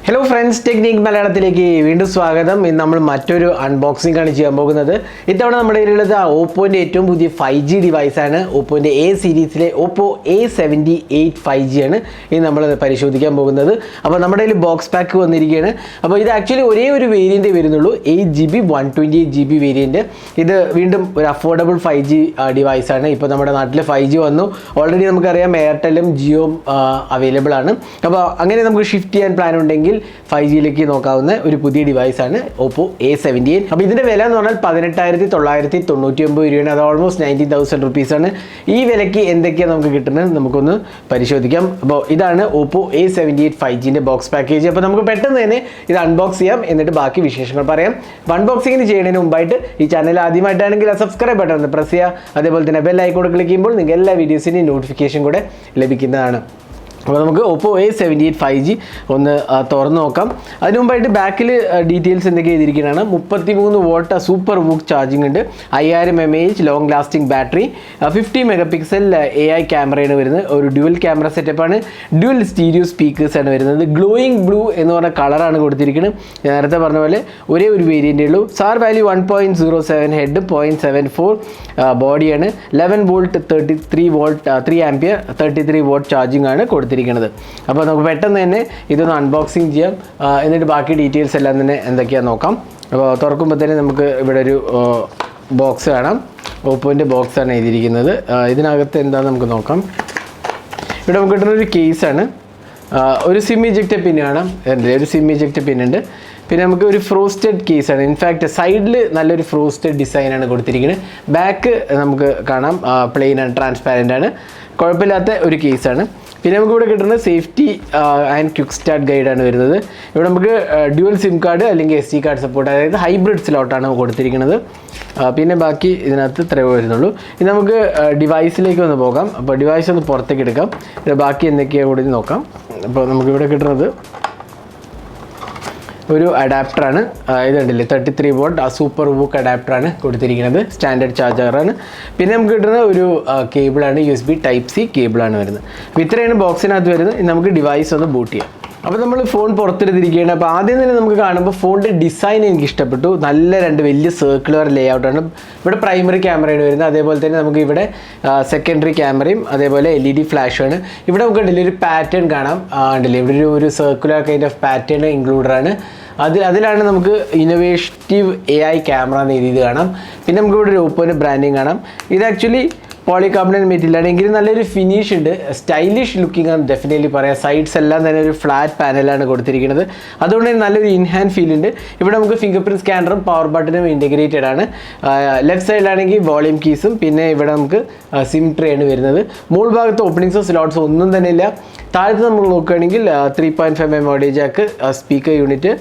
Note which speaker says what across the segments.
Speaker 1: Hello friends, Technique മലയാളത്തിലേക്ക് വീണ്ടും സ്വാഗതം. ഇന്ന് നമ്മൾ മറ്റൊരു അൺബോക്സിംഗ് ആണ് ചെയ്യാൻ പോകുന്നത്. ഇത്തവണ നമ്മുടെ കയ്യിലുള്ളത് ഓപ്പോന്റെ ഏറ്റവും പുതിയ 5G ഡിവൈസ് ആണ്. ഓപ്പോന്റെ A സീരീസിലെ Oppo A78 5G ആണ് ഇന്ന് നമ്മൾ പരിശോധിക്കാൻ പോകുന്നത്. അപ്പോൾ നമ്മുടെ കയ്യിൽ ബോക്സ് പാക്ക് വന്നിരിക്കുകയാണ്. അപ്പോൾ ഇത് ആക്ച്വലി ഒരേ ഒരു വേരിയന്റ് വരുന്നുള്ളൂ, 8GB 128GB വേരിയന്റ്. ഇത് വീണ്ടും ഒരു അഫോർഡബിൾ 5G ഡിവൈസ് ആണ്. ഇപ്പോൾ നമ്മുടെ നാട്ടിൽ 5G വന്നു. ഓൾറെഡി നമുക്കറിയാം എയർടെലും ജിയോയും അവൈലബിൾ ആണ്. അപ്പോൾ അങ്ങനെ നമുക്ക് ഷിഫ്റ്റ് ചെയ്യാൻ പ്ലാൻ ഉണ്ടെങ്കിൽ 5Gയിലേക്ക് നോക്കാവുന്ന ഒരു പുതിയ ഡിവൈസാണ് Oppo A78. അപ്പോൾ ഇതിൻ്റെ വില എന്ന് പറഞ്ഞാൽ 18,999 രൂപയാണ്. അത് ഓൾമോസ്റ്റ് 90,000 റുപ്പീസാണ്. ഈ വിലയ്ക്ക് എന്തൊക്കെയാണ് നമുക്ക് കിട്ടുന്നത് നമുക്കൊന്ന് പരിശോധിക്കാം. അപ്പോൾ ഇതാണ് Oppo A78 5Gൻ്റെ ബോക്സ് പാക്കേജ്. അപ്പോൾ നമുക്ക് പെട്ടെന്ന് തന്നെ ഇത് അൺബോക്സ് ചെയ്യാം, എന്നിട്ട് ബാക്കി വിശേഷങ്ങൾ പറയാം. അൺബോക്സിങ്ങിന് ചെയ്യുന്നതിന് മുമ്പായിട്ട് ഈ ചാനൽ ആദ്യമായിട്ടാണെങ്കിൽ ആ സബ്സ്ക്രൈബ് ബട്ടൺ ഒന്ന് പ്രസ് ചെയ്യുക. അതേപോലെ തന്നെ ബെൽ ഐക്കൺ ക്ലിക്ക് ചെയ്യുമ്പോൾ നിങ്ങൾക്ക് എല്ലാ വീഡിയോസിൻ്റെയും നോട്ടിഫിക്കേഷൻ കൂടെ ലഭിക്കുന്നതാണ്. അപ്പോൾ നമുക്ക് Oppo A78 5G ഒന്ന് തുറന്ന് നോക്കാം. അതിന് മുമ്പായിട്ട് ബാക്കിൽ ഡീറ്റെയിൽസ് എന്തൊക്കെ ചെയ്തിരിക്കുന്നതാണ്. 33 വോട്ട് സൂപ്പർ വൂക്ക് ചാർജിങ് ഉണ്ട്, 5000 mAh long lasting battery, 50 megapixel AI ക്യാമറയാണ് വരുന്നത്. ഒരു ഡ്യുവൽ ക്യാമറ സെറ്റപ്പാണ്, ഡ്യുവൽ സ്റ്റീരിയോ സ്പീക്കേഴ്സാണ് വരുന്നത്. ഗ്ലോയിങ് ബ്ലൂ എന്ന് പറഞ്ഞ കളറാണ് കൊടുത്തിരിക്കുന്നത്. നേരത്തെ പറഞ്ഞ പോലെ ഒരേ ഒരു വേരിയൻ്റേ ഉള്ളൂ. സാർ വാല്യൂ 1.07 ഹെഡ്, 0.74 ബോഡിയാണ്, 11 volt 33 volt 3 ampere 33 vote charging ആണ് കൊടുത്തിരിക്കുന്നത്. അപ്പോൾ നമുക്ക് പെട്ടെന്ന് തന്നെ ഇതൊന്ന് അൺബോക്സിങ് ചെയ്യാം, എന്നിട്ട് ബാക്കി ഡീറ്റെയിൽസ് എല്ലാം തന്നെ എന്തൊക്കെയാണെന്ന് നോക്കാം. അപ്പോൾ തുറക്കുമ്പോൾ തന്നെ നമുക്ക് ഇവിടെ ഒരു ബോക്സ് കാണാം. ഓപ്പോൻ്റെ ബോക്സാണ് എഴുതിയിരിക്കുന്നത്. ഇതിനകത്ത് എന്താണെന്ന് നമുക്ക് നോക്കാം. ഇവിടെ നമുക്ക് കിട്ടുന്നൊരു കേസാണ്. ഒരു സിം ഇജക്റ്റ് പിൻ കാണാം, ഒരു സിം ഇജക്റ്റ് പിൻ ഉണ്ട്. പിന്നെ നമുക്ക് ഒരു ഫ്രോസ്റ്റഡ് കേസാണ്. ഇൻഫാക്റ്റ് സൈഡിൽ നല്ലൊരു ഫ്രോസ്റ്റഡ് ഡിസൈനാണ് കൊടുത്തിരിക്കുന്നത്. ബാക്ക് നമുക്ക് കാണാം പ്ലെയിൻ ആണ്, ട്രാൻസ്പാരൻ്റ് ആണ്, കുഴപ്പമില്ലാത്ത ഒരു കേസാണ്. പിന്നെ നമുക്ക് ഇവിടെ കിട്ടുന്നത് സേഫ്റ്റി ആൻഡ് ക്വിക്ക് സ്റ്റാർട്ട് ഗൈഡാണ് വരുന്നത്. ഇവിടെ നമുക്ക് ഡ്യുവൽ സിം കാർഡ് അല്ലെങ്കിൽ SD കാർഡ് സപ്പോർട്ട്, അതായത് ഹൈബ്രിഡ് സ്ലോട്ടാണ് കൊടുത്തിരിക്കുന്നത്. പിന്നെ ബാക്കി ഇതിനകത്ത് ഇത്രയേ വരുന്നുള്ളൂ. ഇനി നമുക്ക് ഡിവൈസിലേക്ക് ഒന്ന് പോകാം. അപ്പോൾ ഡിവൈസ് ഒന്ന് പുറത്തേക്ക് എടുക്കാം, ബാക്കി എന്തൊക്കെയാണ് കൂടി നോക്കാം. അപ്പോൾ നമുക്കിവിടെ കിട്ടുന്നത് ഒരു അഡാപ്റ്ററാണ്. ഇതുണ്ടല്ലേ 33 വോട്ട് സൂപ്പർ വൂക്ക് അഡാപ്റ്ററാണ് കൊടുത്തിരിക്കുന്നത്, സ്റ്റാൻഡേർഡ് ചാർജറാണ്. പിന്നെ നമുക്ക് കിട്ടുന്ന ഒരു കേബിളാണ്, USB Type-C കേബിളാണ് വരുന്നത്. അപ്പോൾ ഇത്രയാണ് ബോക്സിനകത്ത് വരുന്നത്. നമുക്ക് ഡിവൈസ് ഒന്ന് ബൂട്ട് ചെയ്യാം. അപ്പോൾ നമ്മൾ ഫോൺ പുറത്തെടുത്തിരിക്കുകയാണ്. അപ്പോൾ ആദ്യം തന്നെ നമുക്ക് കാണുമ്പോൾ ഫോണിൻ്റെ ഡിസൈൻ എനിക്ക് ഇഷ്ടപ്പെട്ടു. നല്ല രണ്ട് വലിയ സർക്കുലർ ലേ ഔട്ടാണ്. ഇവിടെ പ്രൈമറി ക്യാമറയാണ് വരുന്നത്, അതേപോലെ തന്നെ നമുക്ക് ഇവിടെ സെക്കൻഡറി ക്യാമറയും അതേപോലെ LED ഫ്ലാഷാണ്. ഇവിടെ നമുക്ക് ഉണ്ടല്ലേ ഒരു പാറ്റേൺ കാണാം, ഉണ്ടല്ലേ ഇവിടെ ഒരു സർക്കുലർ കൈൻഡ് ഓഫ് പാറ്റേൺ ഇൻക്ലൂഡറാണ്. അതിലാണ് നമുക്ക് ഇന്നോവേറ്റീവ് AI ക്യാമറ എന്ന് എഴുതിയത് കാണാം. പിന്നെ നമുക്ക് ഇവിടെ ഒരു ഓപ്പോൻ്റെ ബ്രാൻഡിങ് കാണാം. ഇത് ആക്ച്വലി പോളികാർബണേറ്റ് മെറ്റീരിയലാണ്, എങ്കിലും നല്ലൊരു ഫിനിഷ് ഉണ്ട്, സ്റ്റൈലിഷ് ലുക്കിംഗ് ആണ് ഡെഫിനറ്റ്ലി പറയാം. സൈഡ്സ് എല്ലാം തന്നെ ഒരു ഫ്ലാറ്റ് പാനലാണ് കൊടുത്തിരിക്കുന്നത്, അതുകൊണ്ട് തന്നെ നല്ലൊരു ഇൻഹാൻഡ് ഫീൽ ഉണ്ട്. ഇവിടെ നമുക്ക് ഫിംഗർ പ്രിൻറ്റ് സ്കാനറും പവർ ബട്ടണും ഇൻറ്റഗ്രേറ്റഡ് ആണ്. ലെഫ്റ്റ് സൈഡിലാണെങ്കിൽ വോളിയം കീസും, പിന്നെ ഇവിടെ നമുക്ക് സിം ട്രേ ആണ് വരുന്നത്. മുകൾ ഭാഗത്ത് ഓപ്പണിങ്സോ സ്ലോട്ട്സോ ഒന്നും തന്നെ ഇല്ല. താഴത്ത് നമ്മൾ നോക്കുകയാണെങ്കിൽ 3.5mm audio Jack, speaker unit,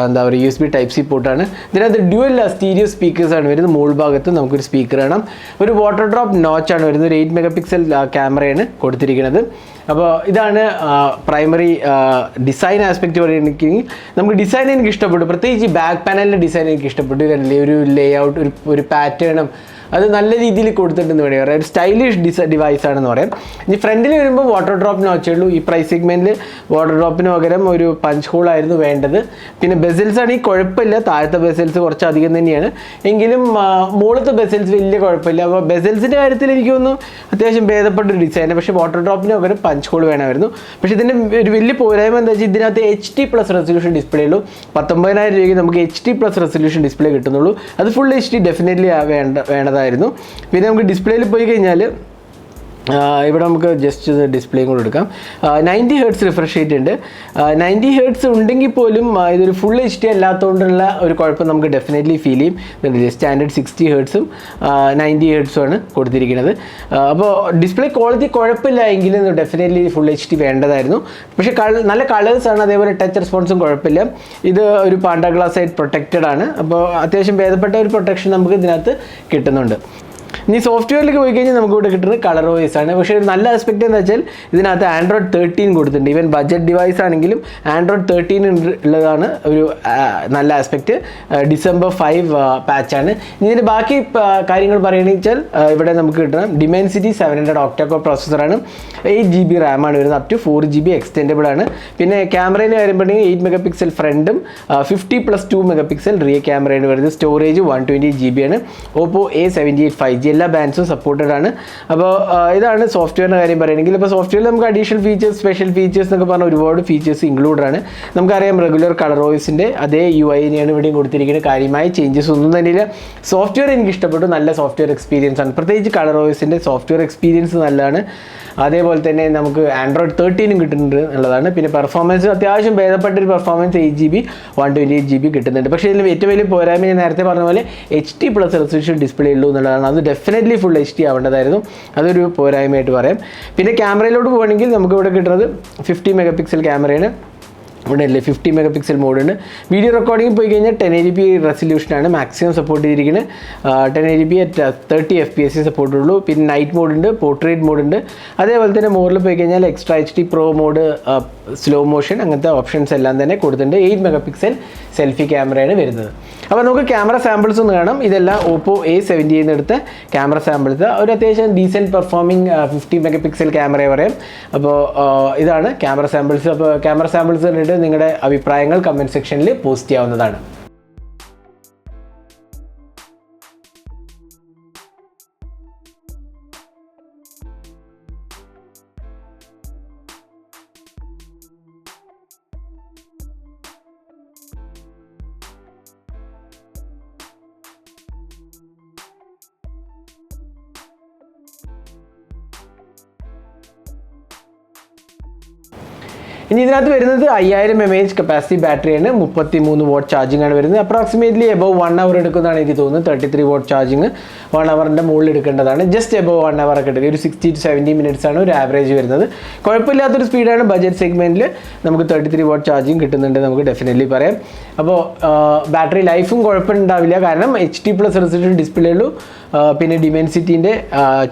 Speaker 1: എന്താ പറയുക USB Type-C പോർട്ടാണ്. ഇതിനകത്ത് ഡ്യുവൽ സ്റ്റീരിയോ സ്പീക്കേഴ്സാണ് വരുന്നത്. മുകൾ ഭാഗത്ത് നമുക്കൊരു സ്പീക്കർ കാണാം. ഒരു വാട്ടർ ഡ്രോപ്പ് നോച്ചാണ് വരുന്നത്. ഒരു 8 മെഗാപിക്സൽ ക്യാമറയാണ് കൊടുത്തിരിക്കുന്നത്. അപ്പോൾ ഇതാണ് പ്രൈമറി ഡിസൈൻ ആസ്പെക്റ്റ് പറയുകയാണെങ്കിൽ നമുക്ക് ഡിസൈൻ എനിക്ക് ഇഷ്ടപ്പെട്ടു. പ്രത്യേകിച്ച് ബാക്ക് പാനലിൻ്റെ ഡിസൈൻ എനിക്ക് ഇഷ്ടപ്പെട്ടു. ഒരു ലേ ഔട്ട്, ഒരു പാറ്റേണും അത് നല്ല രീതിയിൽ കൊടുത്തിട്ടെന്ന് പറയാം. ഒരു സ്റ്റൈലിഷ് ഡിവൈസാണെന്ന് പറയാം. ഇനി ഫ്രണ്ടിൽ വരുമ്പോൾ വാട്ടർ ഡ്രോപ്പ് നോച്ചേ ഉള്ളൂ. ഈ പ്രൈസ് സെഗ്മെൻറ്റിൽ വാട്ടർ ഡ്രോപ്പിന് പകരം ഒരു പഞ്ച് ഹോൾ ആയിരുന്നു വേണ്ടത്. പിന്നെ ബെസൽസ് ആണെങ്കിൽ കുഴപ്പമില്ല, താഴത്തെ ബെസൽസ് കുറച്ചധികം തന്നെയാണ്, എങ്കിലും മുകളിലത്തെ ബെസൽസ് വലിയ കുഴപ്പമില്ല. അപ്പോൾ ബെസൽസിൻ്റെ കാര്യത്തിൽ എനിക്ക് തോന്നുന്നു അത്യാവശ്യം ഭേദപ്പെട്ടൊരു ഡിസൈനാണ്. പക്ഷേ വാട്ടർ ഡ്രോപ്പിന് പകരം പഞ്ച് ഹോൾ വേണമായിരുന്നു. പക്ഷേ ഇതിൻ്റെ ഒരു വലിയ പോരായ്മ എന്താ വെച്ചാൽ ഇതിനകത്ത് HD+ റെസൊല്യൂഷൻ ഡിസ്പ്ലേ ഉള്ളൂ. 19,000 രൂപയ്ക്ക് നമുക്ക് HD+ റെസൊല്യൂഷൻ ഡിസ്പ്ലേ കിട്ടുന്നുള്ളൂ. അത് ഫുൾ HD ഡെഫിനറ്റ്ലി വേണ്ടതായിരുന്നു. പിന്നെ നമുക്ക് ഡിസ്പ്ലേയിൽ പോയി കഴിഞ്ഞാൽ ഇവിടെ നമുക്ക് ജസ്റ്റ് ഡിസ്പ്ലേയും കൂടെ എടുക്കാം. 90 Hz റിഫ്രഷ് റേറ്റ് ഉണ്ട്. 90 Hz ഉണ്ടെങ്കിൽ പോലും ഇതൊരു ഫുൾ HD അല്ലാത്തതുകൊണ്ടുള്ള ഒരു കുഴപ്പം നമുക്ക് ഡെഫിനറ്റ്ലി ഫീൽ ചെയ്യും. സ്റ്റാൻഡേർഡ് 60 Hz 90 Hz ആണ് കൊടുത്തിരിക്കുന്നത്. അപ്പോൾ ഡിസ്പ്ലേ ക്വാളിറ്റി കുഴപ്പമില്ല എങ്കിലും ഡെഫിനറ്റ്ലി ഫുൾ HD വേണ്ടതായിരുന്നു. പക്ഷേ നല്ല കളേഴ്സാണ്, അതേപോലെ ടച്ച് റെസ്പോൺസും കുഴപ്പമില്ല. ഇത് ഒരു പാണ്ട ഗ്ലാസ് ആയിട്ട് പ്രൊട്ടക്റ്റഡ് ആണ്. അപ്പോൾ അത്യാവശ്യം ഭേദപ്പെട്ട ഒരു പ്രൊട്ടക്ഷൻ നമുക്ക് ഇതിനകത്ത് കിട്ടുന്നുണ്ട്. ഇനി സോഫ്റ്റ്വെയറിലേക്ക് പോയി കഴിഞ്ഞാൽ നമുക്ക് ഇവിടെ കിട്ടുന്നത് കളർ OS ആണ്. പക്ഷേ ഒരു നല്ല ആസ്പെക്ട് എന്ന് വെച്ചാൽ ഇതിനകത്ത് Android 13 കൊടുത്തിട്ടുണ്ട്. ഈവൻ ബഡ്ജറ്റ് ഡിവൈസ് ആണെങ്കിലും Android 13 ഉള്ളതാണ് ഒരു നല്ല ആസ്പെക്ട്. December 5 പാച്ചാണ്. ഇതിൻ്റെ ബാക്കി കാര്യങ്ങൾ പറയുകയാണെന്ന് വെച്ചാൽ ഇവിടെ നമുക്ക് കിട്ടണം Dimensity 700 octa-core പ്രോസസ്സറാണ്, 8GB RAM ആണ് വരുന്നത്, അപ് ടു 4GB എക്സ്റ്റെൻഡബിൾ ആണ്. പിന്നെ ക്യാമറയിൽ വരുമ്പോഴത്തേക്കും 8 MP ഫ്രണ്ടും 50+2 MP റിയർ ക്യാമറയാണ് വരുന്നത്. സ്റ്റോറേജ് 128GB ആണ്. Oppo A78 5G എല്ലാ ബാൻഡ്സും സപ്പോർട്ടഡ് ആണ്. അപ്പോൾ ഇതാണ് സോഫ്റ്റ്വെയറിൻ്റെ കാര്യം പറയുകയാണെങ്കിൽ. ഇപ്പോൾ സോഫ്റ്റ്വെയറിൽ നമുക്ക് അഡീഷണൽ ഫീച്ചേഴ്സ്, സ്പെഷ്യൽ ഫീച്ചേഴ്സ് എന്നൊക്കെ പറഞ്ഞാൽ ഒരുപാട് ഫീച്ചേഴ്സ് ഇൻക്ലൂഡഡ് ആണ്. നമുക്കറിയാം റെഗുലർ കളർ OSൻ്റെ അതേ UI-നെയാണ് ഇവിടെയും കൊടുത്തിരിക്കുന്നത്. കാര്യമായ ചേഞ്ചസ് ഒന്നും തന്നെയില്ല. സോഫ്റ്റ്വെയർ എനിക്ക് ഇഷ്ടപ്പെട്ടു, നല്ല സോഫ്റ്റ്വെയർ എക്സ്പീരിയൻസ് ആണ്. പ്രത്യേകിച്ച് കളർ OSൻ്റെ സോഫ്റ്റ്വെയർ എക്സ്പീരിയൻസ് നല്ലതാണ്. അതേപോലെ തന്നെ നമുക്ക് Android 13 കിട്ടുന്നുണ്ട് എന്നുള്ളതാണ്. പിന്നെ പെർഫോമൻസ് അത്യാവശ്യം ഭേദപ്പെട്ടൊരു പെർഫോമൻസ് 8GB 128GB കിട്ടുന്നുണ്ട്. പക്ഷേ ഇതിൽ ഏറ്റവും വലിയ പോരായ്മ ഞാൻ നേരത്തെ പറഞ്ഞ പോലെ HD+ റെസൊല്യൂഷൻ ഡിസ്പ്ലേ ഉള്ളൂ എന്നുള്ളതാണ്. അത് ഡെഫിനറ്റ്ലി ഫുൾ HD ആവേണ്ടതായിരുന്നു, അതൊരു പോരായ്മയായിട്ട് പറയാം. പിന്നെ ക്യാമറയിലോട്ട് പോകുകയാണെങ്കിൽ നമുക്ക് ഇവിടെ കിട്ടുന്നത് 50 MP ക്യാമറയാണ്. ഇവിടെ അല്ലേ 50 MP മോഡുണ്ട്. വീഡിയോ റെക്കോർഡിംഗ് പോയി കഴിഞ്ഞാൽ 1080p റെസൊല്യൂഷനാണ് മാക്സിമം സപ്പോർട്ട് ചെയ്തിരിക്കുന്നത്. 1080p at 30 FPS സപ്പോർട്ടുള്ളൂ. പിന്നെ നൈറ്റ് മോഡുണ്ട്, പോർട്രേറ്റ് മോഡുണ്ട്. അതേപോലെ തന്നെ മോഡിൽ പോയി കഴിഞ്ഞാൽ extra HD pro mode, slow motion അങ്ങനത്തെ ഓപ്ഷൻസ് എല്ലാം തന്നെ കൊടുത്തിട്ടുണ്ട്. 8 MP സെൽഫി ക്യാമറയാണ് വരുന്നത്. അപ്പോൾ നമുക്ക് ക്യാമറ സാമ്പിൾസ് ഒന്ന് കാണാം. ഇതെല്ലാം Oppo A78 എടുത്ത ക്യാമറ സാമ്പിൾസ്. ഒരു അത്യാവശ്യം ഡീസൻറ്റ് പെർഫോമിങ് 50 MP ക്യാമറയെ പറയാം. അപ്പോൾ ഇതാണ് ക്യാമറ സാമ്പിൾസ്. അപ്പോൾ ക്യാമറ സാമ്പിൾസ് കണ്ടിട്ട് നിങ്ങളുടെ അഭിപ്രായങ്ങൾ കമൻറ്റ് സെക്ഷനിൽ പോസ്റ്റ് ചെയ്യാവുന്നതാണ്. ഇനി ഇതിനകത്ത് വരുന്നത് 5000 mAh കപ്പാസിറ്റി ബാറ്ററിയാണ്, 33 വാട്ട് ചാർജിങ് ആണ് വരുന്നത്. അപ്രോക്സിമേറ്റ്ലി എബവ് 1 അവർ എടുക്കുന്നതാണ് എനിക്ക് തോന്നുന്നത്. 33 വാട്ട് ചാർജിങ് 1 അവറിൻ്റെ മുകളിൽ എടുക്കേണ്ടതാണ്. ജസ്റ്റ് എബവ് 1 അവർ ഒക്കെ എടുക്കുക. ഒരു 60 to 70 മിനിറ്റ്സ് ആണ് ഒരു ആവറേജ് വരുന്നത്. കുഴപ്പമില്ലാത്തൊരു സ്പീഡാണ്. ബഡ്ജറ്റ് സെഗ്മെൻറ്റിൽ നമുക്ക് 33 വാട്ട് ചാർജിങ് കിട്ടുന്നുണ്ട് നമുക്ക് ഡെഫിനറ്റ്ലി പറയാം. അപ്പോൾ ബാറ്ററി ലൈഫും കുഴപ്പമുണ്ടാവില്ല, കാരണം HD+ റെസൊല്യൂഷൻ ഡിസ്പ്ലേ ഉള്ളൂ. പിന്നെ ഡിമെൻസിറ്റിൻ്റെ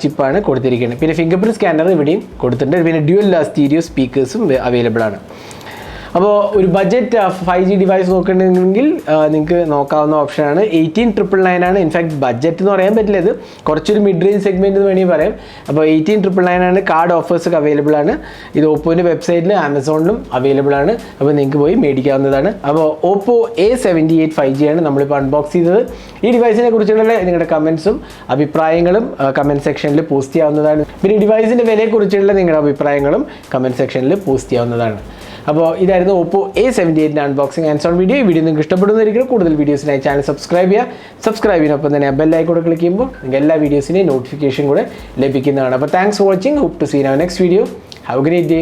Speaker 1: ചിപ്പാണ് കൊടുത്തിരിക്കുന്നത്. പിന്നെ ഫിംഗർ പ്രിൻറ്റ് സ്കാനർ ഇവിടെയും കൊടുത്തിട്ടുണ്ട്. പിന്നെ ഡ്യുവൽ സ്റ്റീരിയോ സ്പീക്കേഴ്സും അവൈലബിൾ ആണ്. അപ്പോൾ ഒരു ബഡ്ജറ്റ് 5G ഡിവൈസ് നോക്കണമെങ്കിൽ നിങ്ങൾക്ക് നോക്കാവുന്ന ഓപ്ഷനാണ്. 18999 ആണ്. ഇൻഫാക്ട് ബഡ്ജറ്റ് എന്ന് പറയാൻ പറ്റില്ല, ഇത് കുറച്ചൊരു മിഡ് റേഞ്ച് സെഗ്മെൻറ്റ് എന്ന് വേണമെങ്കിൽ പറയാം. അപ്പോൾ 18999 ആണ്. കാർഡ് ഓഫേഴ്സ് ഒക്കെ അവൈലബിൾ ആണ്. ഇത് ഓപ്പോൻ്റെ വെബ്സൈറ്റിലും ആമസോണിലും അവൈലബിൾ ആണ്. അപ്പോൾ നിങ്ങൾക്ക് പോയി മേടിക്കാവുന്നതാണ്. അപ്പോൾ Oppo A78 5G ആണ് നമ്മളിപ്പോൾ അൺബോക്സ് ചെയ്തത്. ഈ ഡിവൈസിനെ കുറിച്ചുള്ള നിങ്ങളുടെ കമൻസും അഭിപ്രായങ്ങളും കമൻറ്റ് സെക്ഷനിൽ പോസ്റ്റ് ചെയ്യാവുന്നതാണ്. പിന്നെ ഡിവൈസിൻ്റെ വിലയെക്കുറിച്ചുള്ള നിങ്ങളുടെ അഭിപ്രായങ്ങളും കമൻറ്റ് സെക്ഷനിൽ പോസ്റ്റ് ചെയ്യാവുന്നതാണ്. അപ്പോൾ ഇതായിരുന്നു Oppo A78 unboxing and zone video. ഈ വീഡിയോ നിങ്ങൾക്ക് ഇഷ്ടപ്പെടുന്നതായിരിക്കും. കൂടുതൽ വീഡിയോസിനായി ചാനൽ സബ്സ്ക്രൈബ് ചെയ്യുന്നതിനൊപ്പം തന്നെ ബെൽ ഐക്കൺ കൂടെ ക്ലിക്ക് ചെയ്യുമ്പോൾ നിങ്ങൾക്ക് എല്ലാ വീഡിയോസിൻ്റെയും നോട്ടിഫിക്കേഷൻ കൂടെ ലഭിക്കുന്നതാണ്. അപ്പോൾ thanks for watching. Hope to see next video. Have a great day.